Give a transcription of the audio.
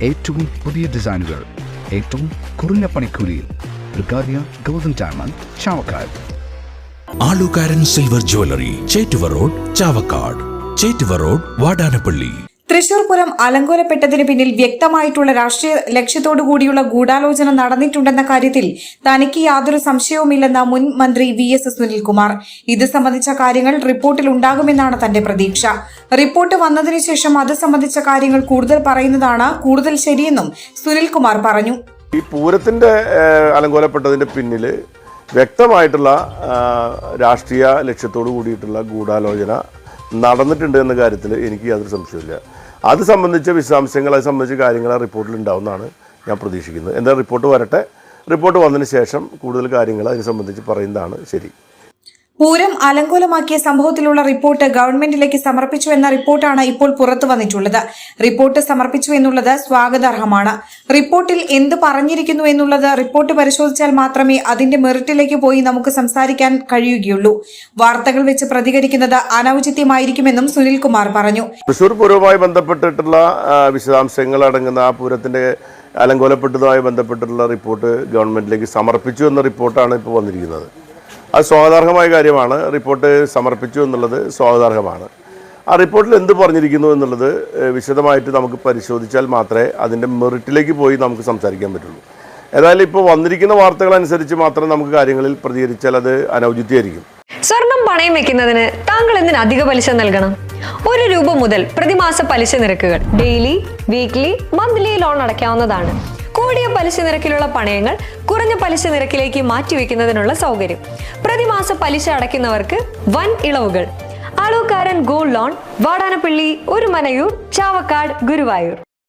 ഏറ്റവും പുതിയ ഡിസൈനുകൾ ഏറ്റവും കുറഞ്ഞ പണിക്കൂലിയിൽ Brigadia golden diamond Chavakkad. Alukkaran silver jewellery, Chettuva road, Chavakkad. Chettuva road, Vadanappally. Thrissur Pooram അലങ്കോലപ്പെട്ടതിന് പിന്നിൽ വ്യക്തമായിട്ടുള്ള രാഷ്ട്രീയ ലക്ഷ്യത്തോടുകൂടിയുള്ള ഗൂഢാലോചന നടന്നിട്ടുണ്ടെന്ന കാര്യത്തിൽ തനിക്ക് യാതൊരു സംശയവുമില്ലെന്ന മുൻ മന്ത്രി VS സുനിൽകുമാർ. ഇത് സംബന്ധിച്ച കാര്യങ്ങൾ റിപ്പോർട്ടിൽ ഉണ്ടാകുമെന്നാണ് തന്റെ പ്രതീക്ഷ. റിപ്പോർട്ട് വന്നതിനു ശേഷം അത് സംബന്ധിച്ച കാര്യങ്ങൾ കൂടുതൽ പറയുന്നതാണ് കൂടുതൽ ശരിയെന്നും സുനിൽകുമാർ പറഞ്ഞു. ഈ പൂരത്തിന്റെ അലങ്കോലപ്പെട്ടതിന്റെ പിന്നിൽ വ്യക്തമായിട്ടുള്ള രാഷ്ട്രീയ ലക്ഷ്യത്തോടു കൂടിയിട്ടുള്ള ഗൂഢാലോചന നടന്നിട്ടുണ്ട് എന്ന കാര്യത്തിൽ എനിക്ക് യാതൊരു സംശയമില്ല. അത് സംബന്ധിച്ച വിശദാംശങ്ങൾ, അത് സംബന്ധിച്ച കാര്യങ്ങൾ ആ റിപ്പോർട്ടിൽ ഉണ്ടാവുമെന്നാണ് ഞാൻ പ്രതീക്ഷിക്കുന്നത്. എന്താ റിപ്പോർട്ട് വരട്ടെ, റിപ്പോർട്ട് വന്നതിന് ശേഷം കൂടുതൽ കാര്യങ്ങൾ അതിനെ സംബന്ധിച്ച് പറയുന്നതാണ് ശരി. പൂരം അലങ്കോലമാക്കിയ സംഭവത്തിലുള്ള റിപ്പോർട്ട് ഗവൺമെന്റിലേക്ക് സമർപ്പിച്ചു എന്ന റിപ്പോർട്ടാണ് ഇപ്പോൾ പുറത്തു വന്നിട്ടുള്ളത്. റിപ്പോർട്ട് സമർപ്പിച്ചു എന്നുള്ളത് സ്വാഗതാർഹമാണ്. റിപ്പോർട്ടിൽ എന്ത് പറഞ്ഞിരിക്കുന്നു എന്നുള്ളത് റിപ്പോർട്ട് പരിശോധിച്ചാൽ മാത്രമേ അതിന്റെ മെറിറ്റിലേക്ക് പോയി നമുക്ക് സംസാരിക്കാൻ കഴിയുകയുള്ളൂ. വാർത്തകൾ വെച്ച് പ്രതികരിക്കുന്നത് അനൌചിത്യമായിരിക്കുമെന്നും സുനിൽകുമാർ പറഞ്ഞു. തൃശൂർ പൂരവുമായി ബന്ധപ്പെട്ടിട്ടുള്ള വിശദാംശങ്ങൾ അടങ്ങുന്ന ആ പൂരത്തിന്റെ അലങ്കോലപ്പെട്ടതുമായി ബന്ധപ്പെട്ടിട്ടുള്ള റിപ്പോർട്ട് ഗവൺമെന്റിലേക്ക് സമർപ്പിച്ചു എന്ന റിപ്പോർട്ടാണ് ഇപ്പോൾ വന്നിരിക്കുന്നത്. അത് സ്വാഗതാർഹമായ കാര്യമാണ്. റിപ്പോർട്ട് സമർപ്പിച്ചു എന്നുള്ളത് സ്വാഗതാർഹമാണ്. ആ റിപ്പോർട്ടിൽ എന്ത് പറഞ്ഞിരിക്കുന്നു എന്നുള്ളത് വിശദമായിട്ട് നമുക്ക് പരിശോധിച്ചാൽ മാത്രമേ അതിൻ്റെ മെറിറ്റിലേക്ക് പോയി നമുക്ക് സംസാരിക്കാൻ പറ്റുള്ളൂ. ഏതായാലും ഇപ്പോൾ വന്നിരിക്കുന്ന വാർത്തകൾ അനുസരിച്ച് മാത്രം നമുക്ക് കാര്യങ്ങളിൽ പ്രതികരിച്ചാൽ അത് അനൗചിത്യമായിരിക്കും. സ്വർണം പണയം വെക്കുന്നതിന് താങ്കൾ എന്തിന് അധിക പലിശ നൽകണം? ₹1 മുതൽ പ്രതിമാസ പലിശ നിരക്കുകൾ ഡെയിലി, വീക്ക്ലി, മന്ത്ലി ലോൺ അടയ്ക്കാവുന്നതാണ്. കൂടിയ പലിശ നിരക്കിലുള്ള പണയങ്ങൾ കുറഞ്ഞ പലിശ നിരക്കിലേക്ക് മാറ്റിവെക്കുന്നതിനുള്ള സൗകര്യം. പ്രതിമാസ പലിശ അടയ്ക്കുന്നവർക്ക് വൻ ഇളവുകൾ. ആലുകാരൻ ഗോൾഡ് ലോൺ, വാടാനപ്പള്ളി, ഒരുമനയൂർ, ചാവക്കാട്, ഗുരുവായൂർ.